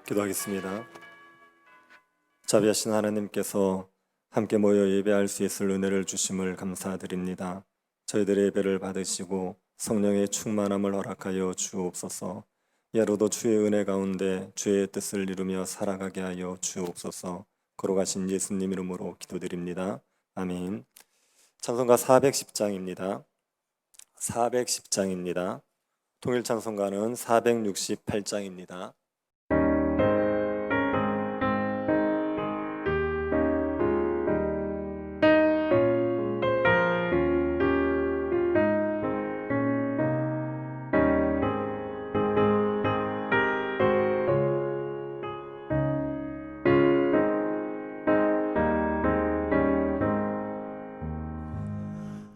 기도하겠습니다. 자비하신 하나님께서 함께 모여 예배할 수 있을 은혜를 주심을 감사드립니다. 저희들의 예배를 받으시고 성령의 충만함을 허락하여 주옵소서. 야로도 주의 은혜 가운데 주의 뜻을 이루며 살아가게 하여 주옵소서. 걸어가신 예수님 이름으로 기도드립니다. 아멘. 찬송가 410장입니다. 410장입니다. 통일 찬송가는 468장입니다.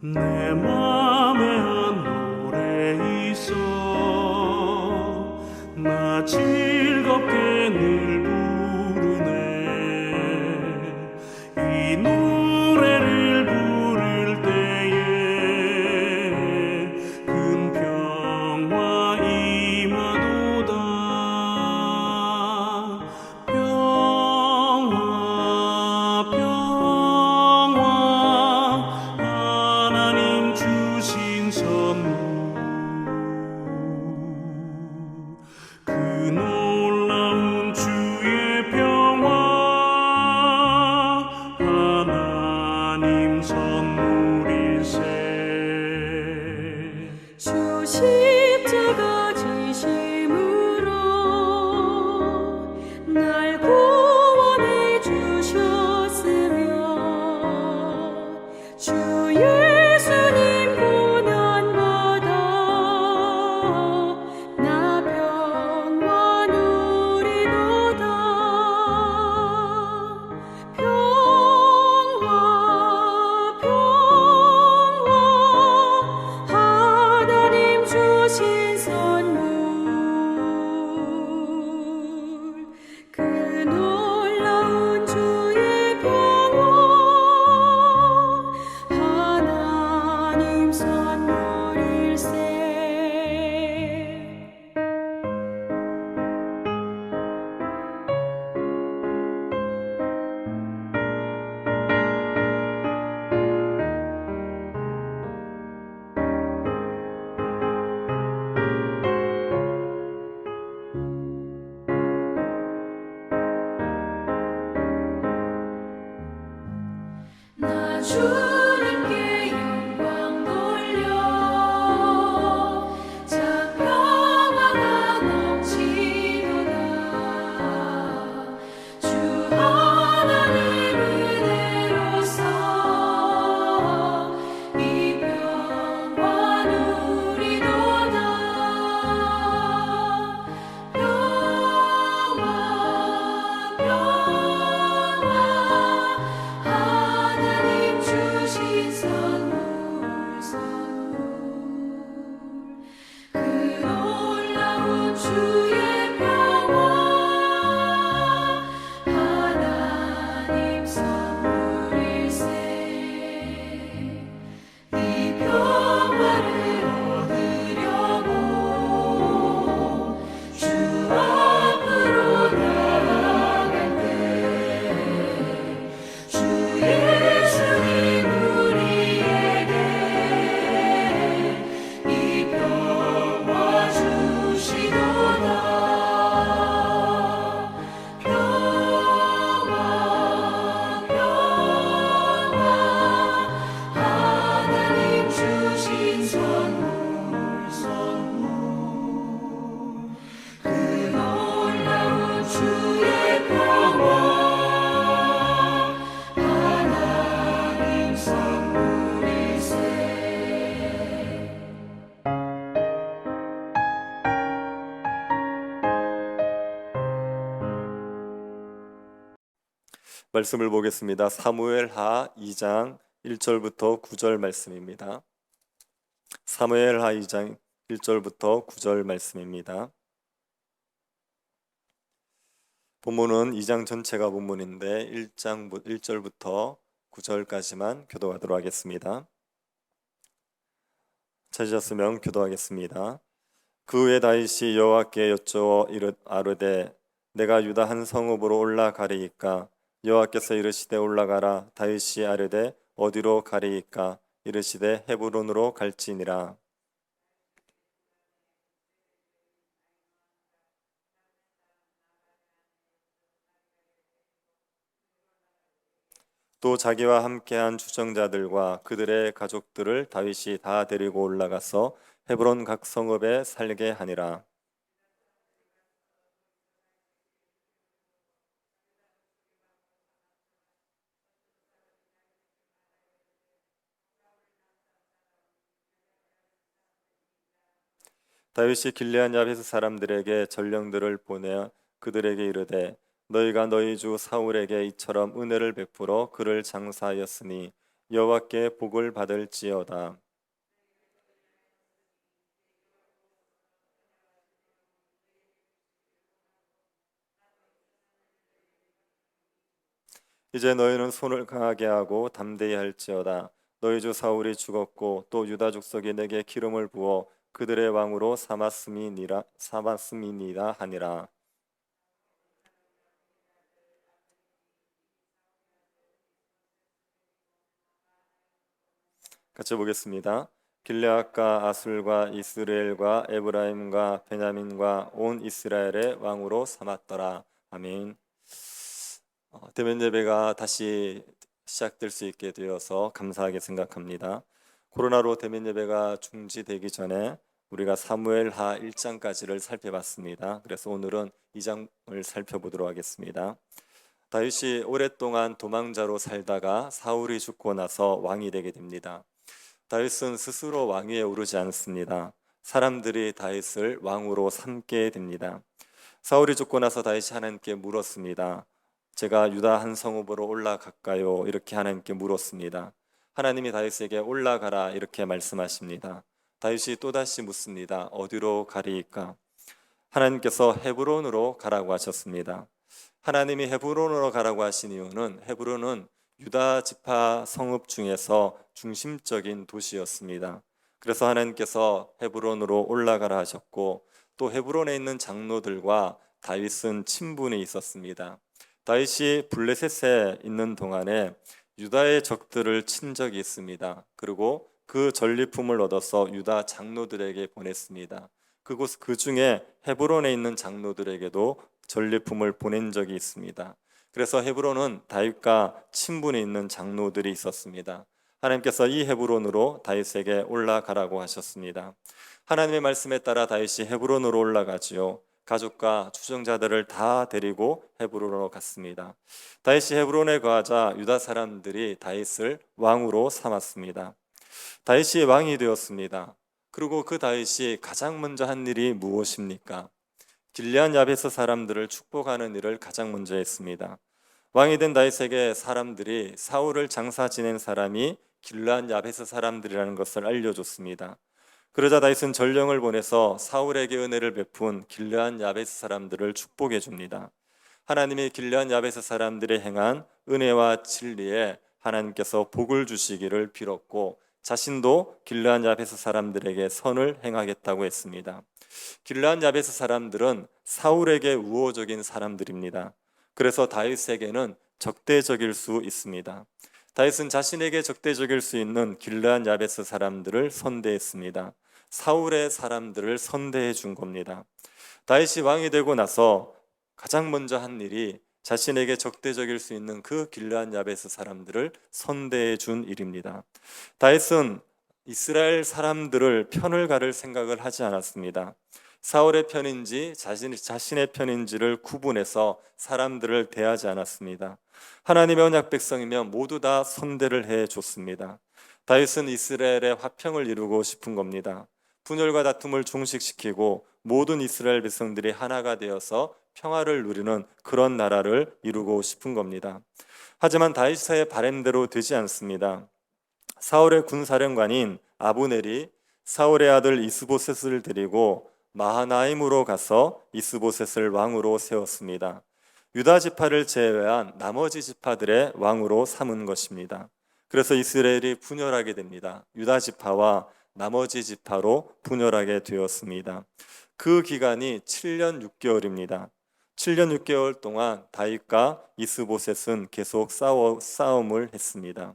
내 맘에 한 노래 있어 나 즐겁게 늘 부르네 이 노래를 부를 때에 큰 평화 임하도다 평화 평화 하나님 주신 선물 그 놀라운 주의 평화 하나님 선물일세 주 십자가 지심으로 날 구원해 주셨으며 주 예수님 고난받아 나 평화 누리도다 평화 평화 하나님 주신 선물 그 놀라운 주의 평화 하나님 선물일세 나 주님께 영광 돌려 자 평화가 넘치도다 주 하나님 은혜로서 이 평화 누리도다 평화 평화 하나님 주신 선물 그 놀라운 주의 평화 하나님 선물일세 이 평화를 얻으려고 주 앞으로 나아갈 때 주 예수님 우리에게 이 평화 주시도다 평화 평화 하나님 주신 선물 그 놀라운 주의 평화 하나님 선물일세 말씀을 보겠습니다. 사무엘하 2장 1절부터 9절 말씀입니다. 사무엘하 2장 1절부터 9절 말씀입니다. 본문은 2장 전체가 본문인데 1절부터 9절까지만 교도하도록 하겠습니다. 찾으셨으면 교도하겠습니다. 그 후에 다윗이 여호와께 여쭈어 아뢰되 내가 유다 한 성읍으로 올라가리이까? 여호와께서 이르시되 올라가라. 다윗이 아뢰되 어디로 가리이까? 이르시되 헤브론으로 갈지니라. 또 자기와 함께한 추정자들과 그들의 가족들을 다윗이 다 데리고 올라가서 헤브론 각 성읍에 살게 하니라. 다윗이 길르앗 야베스 사람들에게 전령들을 보내 그들에게 이르되 너희가 너희 주 사울에게 이처럼 은혜를 베풀어 그를 장사하였으니 여호와께 복을 받을지어다. 이제 너희는 손을 강하게 하고 담대히 할지어다. 너희 주 사울이 죽었고 또 유다 족속이 내게 기름을 부어 그들의 왕으로 삼았음이니라 하니라. 같이 보겠습니다. 길르앗과 아술과 이스라엘과 에브라임과 베냐민과 온 이스라엘의 왕으로 삼았더라. 아멘. 대면 예배가 다시 시작될 수 있게 되어서 감사하게 생각합니다. 코로나로 대면 예배가 중지되기 전에 우리가 사무엘하 1장까지를 살펴봤습니다. 그래서 오늘은 2장을 살펴보도록 하겠습니다. 다윗이 오랫동안 도망자로 살다가 사울이 죽고 나서 왕이 되게 됩니다. 다윗은 스스로 왕위에 오르지 않습니다. 사람들이 다윗을 왕으로 삼게 됩니다. 사울이 죽고 나서 다윗이 하나님께 물었습니다. 제가 유다 한 성읍으로 올라갈까요? 이렇게 하나님께 물었습니다. 하나님이 다윗에게 올라가라 이렇게 말씀하십니다. 다윗이 또다시 묻습니다. 어디로 가리이까? 하나님께서 헤브론으로 가라고 하셨습니다. 하나님이 헤브론으로 가라고 하신 이유는 헤브론은 유다 지파 성읍 중에서 중심적인 도시였습니다. 그래서 하나님께서 헤브론으로 올라가라 하셨고 또 헤브론에 있는 장로들과 다윗은 친분이 있었습니다. 다윗이 블레셋에 있는 동안에 유다의 적들을 친 적이 있습니다. 그리고 그 전리품을 얻어서 유다 장로들에게 보냈습니다. 그 중에 헤브론에 있는 장로들에게도 전리품을 보낸 적이 있습니다. 그래서 헤브론은 다윗과 친분이 있는 장로들이 있었습니다. 하나님께서 이 헤브론으로 다윗에게 올라가라고 하셨습니다. 하나님의 말씀에 따라 다윗이 헤브론으로 올라가지요. 가족과 추정자들을 다 데리고 헤브론으로 갔습니다. 다윗이 헤브론에 거하자 유다 사람들이 다윗을 왕으로 삼았습니다. 다윗이 왕이 되었습니다. 그리고 그 다윗이 가장 먼저 한 일이 무엇입니까? 길르앗 야베스 사람들을 축복하는 일을 가장 먼저 했습니다. 왕이 된 다윗에게 사람들이 사울을 장사 지낸 사람이 길르앗 야베스 사람들이라는 것을 알려줬습니다. 그러자 다윗은 전령을 보내서 사울에게 은혜를 베푼 길르앗 야베스 사람들을 축복해 줍니다. 하나님이 길르앗 야베스 사람들이 행한 은혜와 진리에 하나님께서 복을 주시기를 빌었고 자신도 길르앗 야베스 사람들에게 선을 행하겠다고 했습니다. 길르앗 야베스 사람들은 사울에게 우호적인 사람들입니다. 그래서 다윗에게는 적대적일 수 있습니다. 다윗은 자신에게 적대적일 수 있는 길르앗 야베스 사람들을 선대했습니다. 사울의 사람들을 선대해 준 겁니다. 다윗이 왕이 되고 나서 가장 먼저 한 일이 자신에게 적대적일 수 있는 그 길르앗 야베스 사람들을 선대해 준 일입니다. 다윗은 이스라엘 사람들을 편을 가를 생각을 하지 않았습니다. 사울의 편인지 자신의 편인지를 구분해서 사람들을 대하지 않았습니다. 하나님의 언약 백성이면 모두 다 선대를 해줬습니다. 다윗은 이스라엘의 화평을 이루고 싶은 겁니다. 분열과 다툼을 종식시키고 모든 이스라엘 백성들이 하나가 되어서 평화를 누리는 그런 나라를 이루고 싶은 겁니다. 하지만 다윗의 바램대로 되지 않습니다. 사울의 군사령관인 아브넬이 사울의 아들 이스보셋을 데리고 마하나임으로 가서 이스보셋을 왕으로 세웠습니다. 유다 지파를 제외한 나머지 지파들의 왕으로 삼은 것입니다. 그래서 이스라엘이 분열하게 됩니다. 유다 지파와 나머지 지파로 분열하게 되었습니다. 그 기간이 7년 6개월입니다. 7년 6개월 동안 다윗과 이스보셋은 계속 싸움을 했습니다.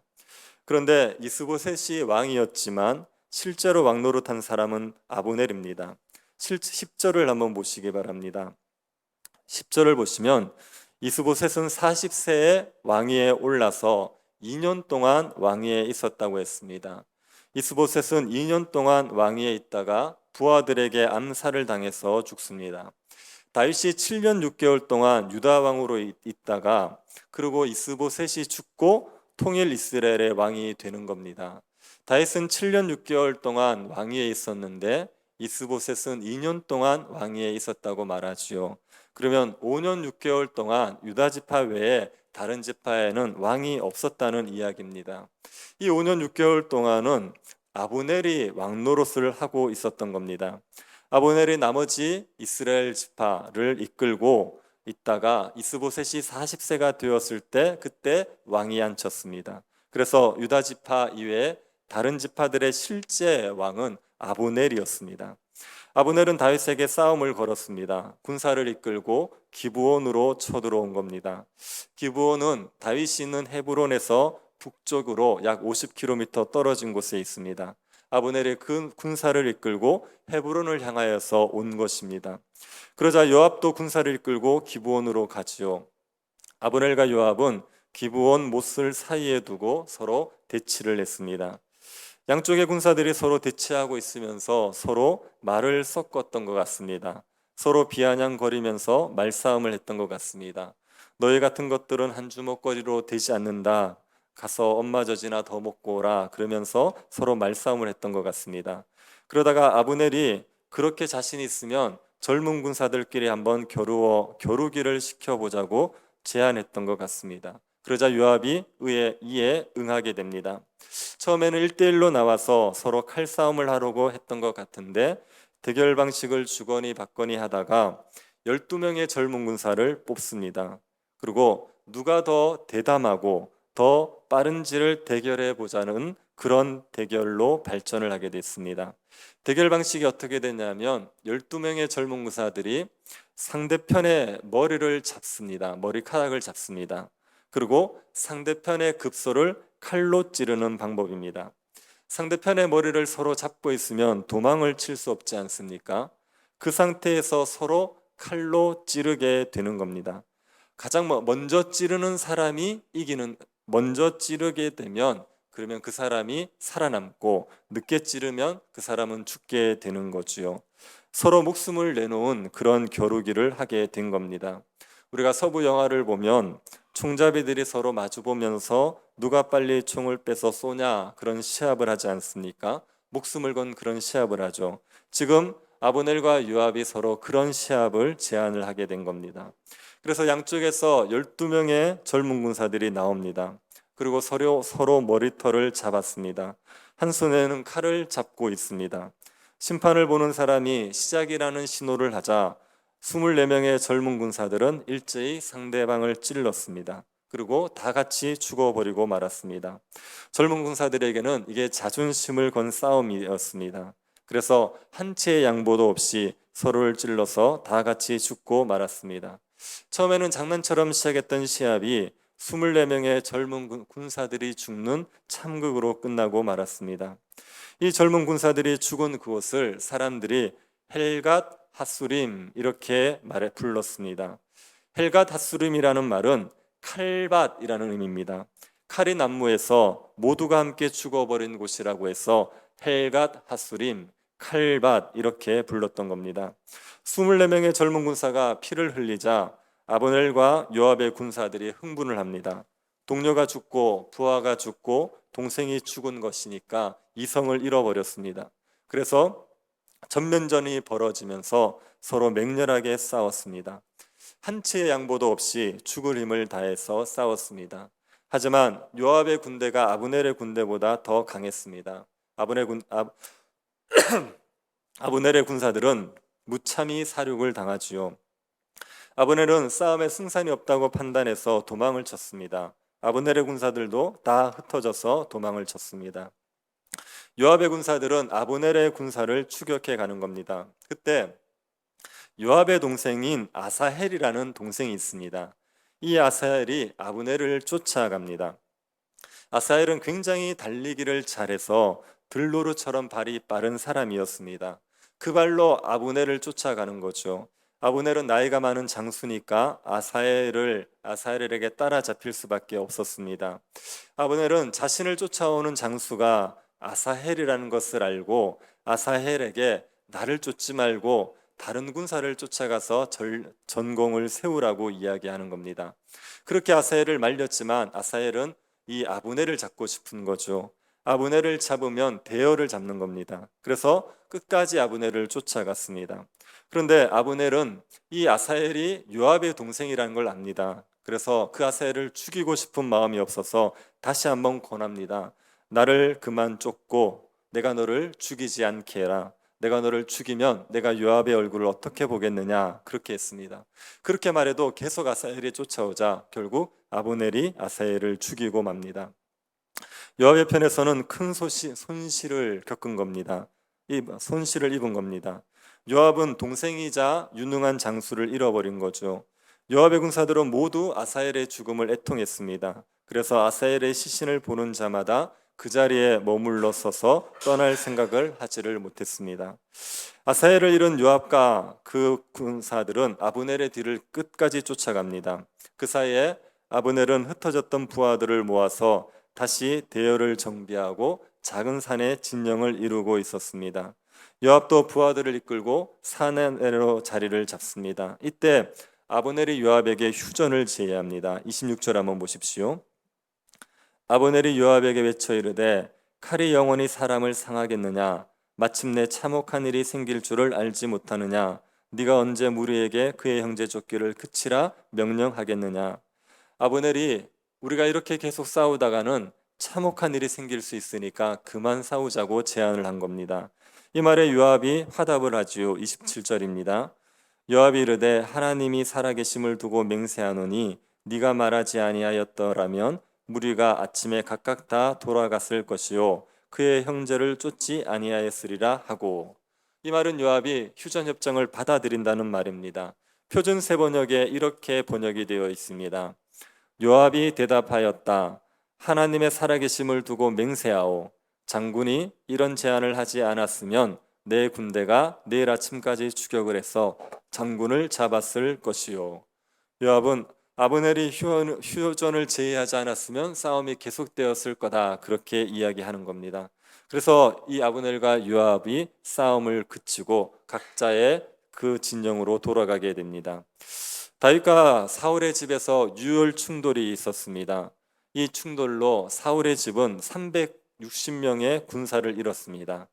그런데 이스보셋이 왕이었지만 실제로 왕 노릇한 사람은 아브넬입니다. 10절을 한번 보시기 바랍니다. 10절을 보시면 이스보셋은 40세에 왕위에 올라서 2년 동안 왕위에 있었다고 했습니다. 이스보셋은 2년 동안 왕위에 있다가 부하들에게 암살을 당해서 죽습니다. 다윗이 7년 6개월 동안 유다 왕으로 있다가 그리고 이스보셋이 죽고 통일 이스라엘의 왕이 되는 겁니다. 다윗은 7년 6개월 동안 왕위에 있었는데 이스보셋은 2년 동안 왕위에 있었다고 말하지요. 그러면 5년 6개월 동안 유다 지파 외에 다른 지파에는 왕이 없었다는 이야기입니다. 이 5년 6개월 동안은 아브넬이 왕 노릇을 하고 있었던 겁니다. 아브넬이 나머지 이스라엘 지파를 이끌고 있다가 이스보셋이 40세가 되었을 때 그때 왕이 앉혔습니다. 그래서 유다 지파 이외에 다른 지파들의 실제 왕은 아브넬이었습니다. 아브넬은 다윗에게 싸움을 걸었습니다. 군사를 이끌고 기브온으로 쳐들어온 겁니다. 기브온은 다윗이 있는 헤브론에서 북쪽으로 약 50km 떨어진 곳에 있습니다. 아브넬이 그 군사를 이끌고 헤브론을 향하여서 온 것입니다. 그러자 요압도 군사를 이끌고 기브온으로 가지요. 아브넬과 요압은 기브온 못을 사이에 두고 서로 대치를 했습니다. 양쪽의 군사들이 서로 대치하고 있으면서 서로 말을 섞었던 것 같습니다. 서로 비아냥거리면서 말싸움을 했던 것 같습니다. 너희 같은 것들은 한 주먹거리로 되지 않는다. 가서 엄마 젖이나 더 먹고 오라. 그러면서 서로 말싸움을 했던 것 같습니다. 그러다가 아브넬이 그렇게 자신 있으면 젊은 군사들끼리 한번 겨루기를 시켜보자고 제안했던 것 같습니다. 그러자 요압이 이에 응하게 됩니다. 처음에는 1대1로 나와서 서로 칼싸움을 하려고 했던 것 같은데 대결 방식을 주거니 받거니 하다가 12명의 젊은 군사를 뽑습니다. 그리고 누가 더 대담하고 더 빠른지를 대결해 보자는 그런 대결로 발전을 하게 됐습니다. 대결 방식이 어떻게 됐냐면 12명의 젊은 군사들이 상대편의 머리를 잡습니다. 머리카락을 잡습니다. 그리고 상대편의 급소를 칼로 찌르는 방법입니다. 상대편의 머리를 서로 잡고 있으면 도망을 칠 수 없지 않습니까? 그 상태에서 서로 칼로 찌르게 되는 겁니다. 가장 먼저 찌르는 사람이 먼저 찌르게 되면 그러면 그 사람이 살아남고 늦게 찌르면 그 사람은 죽게 되는 거지요. 서로 목숨을 내놓은 그런 겨루기를 하게 된 겁니다. 우리가 서부 영화를 보면 총잡이들이 서로 마주보면서 누가 빨리 총을 빼서 쏘냐 그런 시합을 하지 않습니까? 목숨을 건 그런 시합을 하죠. 지금 아브넬과 요압이 서로 그런 시합을 제안을 하게 된 겁니다. 그래서 양쪽에서 12명의 젊은 군사들이 나옵니다. 그리고 서로 머리털을 잡았습니다. 한 손에는 칼을 잡고 있습니다. 심판을 보는 사람이 시작이라는 신호를 하자 24명의 젊은 군사들은 일제히 상대방을 찔렀습니다. 그리고 다 같이 죽어버리고 말았습니다. 젊은 군사들에게는 이게 자존심을 건 싸움이었습니다. 그래서 한 채의 양보도 없이 서로를 찔러서 다 같이 죽고 말았습니다. 처음에는 장난처럼 시작했던 시합이 24명의 젊은 군사들이 죽는 참극으로 끝나고 말았습니다. 이 젊은 군사들이 죽은 그곳을 사람들이 헬갓 핫수림 이렇게 불렀습니다. 헬갓 핫수림이라는 말은 칼밭이라는 의미입니다. 칼이 난무해서 모두가 함께 죽어버린 곳이라고 해서 헬갓 핫수림, 칼밭 이렇게 불렀던 겁니다. 24명의 젊은 군사가 피를 흘리자 아브넬과 요압의 군사들이 흥분을 합니다. 동료가 죽고 부하가 죽고 동생이 죽은 것이니까 이성을 잃어버렸습니다. 그래서 전면전이 벌어지면서 서로 맹렬하게 싸웠습니다. 한 치의 양보도 없이 죽을 힘을 다해서 싸웠습니다. 하지만 요압의 군대가 아브넬의 군대보다 더 강했습니다. 아브넬의 군사들은 무참히 사륙을 당하지요. 아브넬은 싸움에 승산이 없다고 판단해서 도망을 쳤습니다. 아브넬의 군사들도 다 흩어져서 도망을 쳤습니다. 요압의 군사들은 아브넬의 군사를 추격해 가는 겁니다. 그때 요압의 동생인 아사헬이라는 동생이 있습니다. 이 아사헬이 아브넬을 쫓아갑니다. 아사헬은 굉장히 달리기를 잘해서 들노루처럼 발이 빠른 사람이었습니다. 그 발로 아브넬을 쫓아가는 거죠. 아브넬은 나이가 많은 장수니까 아사헬에게 따라잡힐 수밖에 없었습니다. 아브넬은 자신을 쫓아오는 장수가 아사헬이라는 것을 알고 아사헬에게 나를 쫓지 말고 다른 군사를 쫓아가서 전공을 세우라고 이야기하는 겁니다. 그렇게 아사헬을 말렸지만 아사헬은 이 아브넬을 잡고 싶은 거죠. 아브넬을 잡으면 대열을 잡는 겁니다. 그래서 끝까지 아브넬을 쫓아갔습니다. 그런데 아브넬은 이 아사헬이 요압의 동생이라는 걸 압니다. 그래서 그 아사헬을 죽이고 싶은 마음이 없어서 다시 한번 권합니다. 나를 그만 쫓고 내가 너를 죽이지 않게 해라. 내가 너를 죽이면 내가 요압의 얼굴을 어떻게 보겠느냐, 그렇게 했습니다. 그렇게 말해도 계속 아사헬이 쫓아오자 결국 아브넬이 아사헬을 죽이고 맙니다. 요압의 편에서는 큰 손실을 겪은 겁니다. 손실을 입은 겁니다. 요압은 동생이자 유능한 장수를 잃어버린 거죠. 요압의 군사들은 모두 아사헬의 죽음을 애통했습니다. 그래서 아사헬의 시신을 보는 자마다 그 자리에 머물러 서서 떠날 생각을 하지를 못했습니다. 아사헬을 잃은 요압과 그 군사들은 아브넬의 뒤를 끝까지 쫓아갑니다. 그 사이에 아브넬은 흩어졌던 부하들을 모아서 다시 대열을 정비하고 작은 산에 진영을 이루고 있었습니다. 요압도 부하들을 이끌고 산 아래로 자리를 잡습니다. 이때 아브넬이 요압에게 휴전을 제의합니다. 26절 한번 보십시오. 아브넬이 요압에게 외쳐 이르되 칼이 영원히 사람을 상하겠느냐? 마침내 참혹한 일이 생길 줄을 알지 못하느냐? 네가 언제 무리에게 그의 형제 쫓기를 그치라 명령하겠느냐? 아브넬이 우리가 이렇게 계속 싸우다가는 참혹한 일이 생길 수 있으니까 그만 싸우자고 제안을 한 겁니다. 이 말에 요압이 화답을 하지요. 27절입니다. 요압이 이르되 하나님이 살아계심을 두고 맹세하노니 네가 말하지 아니하였더라면 무리가 아침에 각각 다 돌아갔을 것이요 그의 형제를 쫓지 아니하였으리라 하고, 이 말은 요압이 휴전 협정을 받아들인다는 말입니다. 표준 세번역에 이렇게 번역이 되어 있습니다. 요압이 대답하였다. 하나님의 살아계심을 두고 맹세하오. 장군이 이런 제안을 하지 않았으면 내 군대가 내일 아침까지 추격을 해서 장군을 잡았을 것이요. 요압은 아브넬이 휴전을 제의하지 않았으면 싸움이 계속되었을 거다, 그렇게 이야기하는 겁니다. 그래서 이 아브넬과 요압이 싸움을 그치고 각자의 그 진영으로 돌아가게 됩니다. 다윗과 사울의 집에서 유혈 충돌이 있었습니다. 이 충돌로 사울의 집은 360명의 군사를 잃었습니다.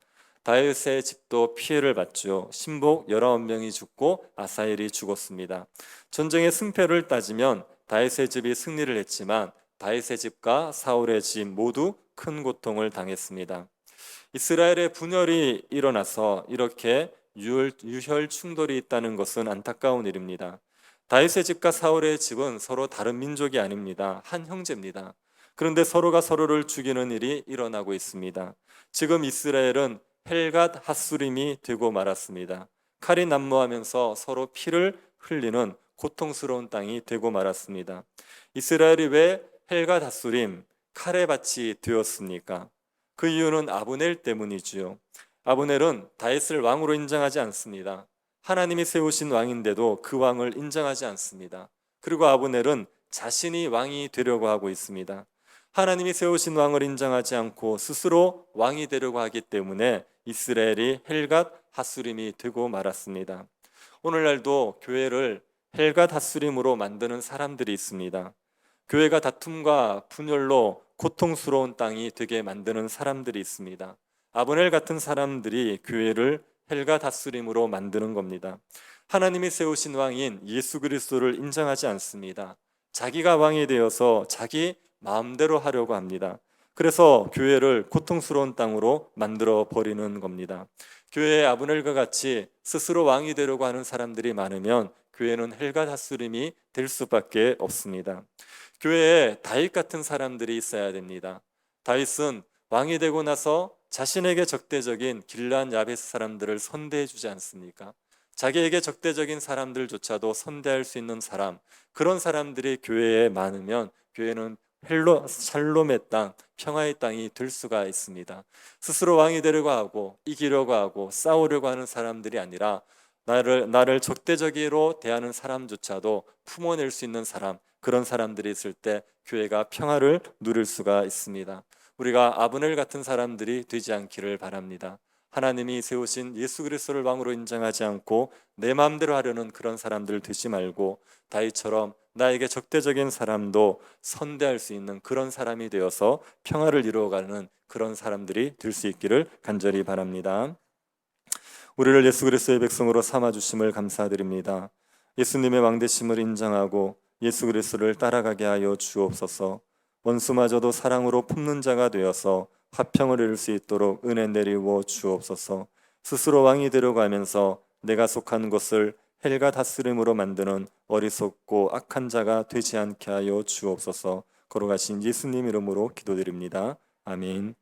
다윗의 집도 피해를 봤죠. 신복 19명이 죽고 아사헬이 죽었습니다. 전쟁의 승패를 따지면 다윗의 집이 승리를 했지만 다윗의 집과 사울의 집 모두 큰 고통을 당했습니다. 이스라엘의 분열이 일어나서 이렇게 유혈 충돌이 있다는 것은 안타까운 일입니다. 다윗의 집과 사울의 집은 서로 다른 민족이 아닙니다. 한 형제입니다. 그런데 서로가 서로를 죽이는 일이 일어나고 있습니다. 지금 이스라엘은 헬갓 핫수림이 되고 말았습니다. 칼이 난무하면서 서로 피를 흘리는 고통스러운 땅이 되고 말았습니다. 이스라엘이 왜 헬갓 핫수림, 칼의 밭이 되었습니까? 그 이유는 아브넬 때문이지요. 아브넬은 다윗을 왕으로 인정하지 않습니다. 하나님이 세우신 왕인데도 그 왕을 인정하지 않습니다. 그리고 아브넬은 자신이 왕이 되려고 하고 있습니다. 하나님이 세우신 왕을 인정하지 않고 스스로 왕이 되려고 하기 때문에 이스라엘이 헬갓 핫수림이 되고 말았습니다. 오늘날도 교회를 헬갓 핫수림으로 만드는 사람들이 있습니다. 교회가 다툼과 분열로 고통스러운 땅이 되게 만드는 사람들이 있습니다. 아브넬 같은 사람들이 교회를 헬갓 핫수림으로 만드는 겁니다. 하나님이 세우신 왕인 예수 그리스도를 인정하지 않습니다. 자기가 왕이 되어서 자기 마음대로 하려고 합니다. 그래서 교회를 고통스러운 땅으로 만들어 버리는 겁니다. 교회에 아브넬과 같이 스스로 왕이 되려고 하는 사람들이 많으면 교회는 헬갓 핫수림이 될 수밖에 없습니다. 교회에 다윗 같은 사람들이 있어야 됩니다. 다윗은 왕이 되고 나서 자신에게 적대적인 길르앗 야베스 사람들을 선대해 주지 않습니까? 자기에게 적대적인 사람들조차도 선대할 수 있는 사람, 그런 사람들이 교회에 많으면 교회는 샬롬의 땅, 평화의 땅이 될 수가 있습니다. 스스로 왕이 되려고 하고 이기려고 하고 싸우려고 하는 사람들이 아니라 나를 적대적으로 대하는 사람조차도 품어낼 수 있는 사람, 그런 사람들이 있을 때 교회가 평화를 누릴 수가 있습니다. 우리가 아브넬 같은 사람들이 되지 않기를 바랍니다. 하나님이 세우신 예수 그리스도를 왕으로 인정하지 않고 내 마음대로 하려는 그런 사람들 되지 말고 다윗처럼 나에게 적대적인 사람도 선대할 수 있는 그런 사람이 되어서 평화를 이루어가는 그런 사람들이 될 수 있기를 간절히 바랍니다. 우리를 예수 그리스도의 백성으로 삼아 주심을 감사드립니다. 예수님의 왕되심을 인정하고 예수 그리스도를 따라가게 하여 주옵소서. 원수마저도 사랑으로 품는 자가 되어서 화평을 이룰 수 있도록 은혜 내리워 주옵소서. 스스로 왕이 되려고 하면서 내가 속한 곳을 헬과 다스림으로 만드는 어리석고 악한 자가 되지 않게 하여 주옵소서. 걸어가신 예수님 이름으로 기도드립니다. 아멘.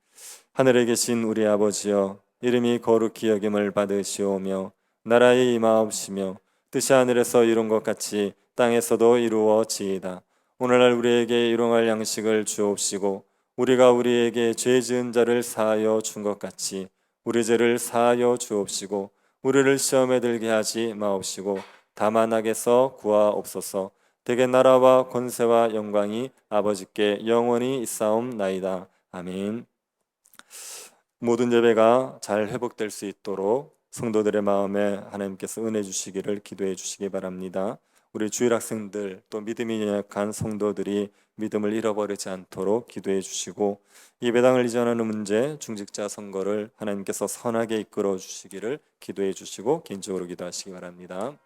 하늘에 계신 우리 아버지여, 이름이 거룩히 여김을 받으시오며 나라의 임하옵시며 뜻이 하늘에서 이룬 것 같이 땅에서도 이루어지이다. 오늘날 우리에게 일용할 양식을 주옵시고 우리가 우리에게 죄 지은 자를 사하여 준 것 같이 우리 죄를 사하여 주옵시고 우리를 시험에 들게 하지 마옵시고 다만 악에서 구하옵소서. 대개 나라와 권세와 영광이 아버지께 영원히 있사옵나이다. 아멘. 모든 예배가 잘 회복될 수 있도록 성도들의 마음에 하나님께서 은혜 주시기를 기도해 주시기 바랍니다. 우리 주일 학생들 또 믿음이 연약한 성도들이 믿음을 잃어버리지 않도록 기도해 주시고 예배당을 이전하는 문제, 중직자 선거를 하나님께서 선하게 이끌어 주시기를 기도해 주시고 개인적으로 기도하시기 바랍니다.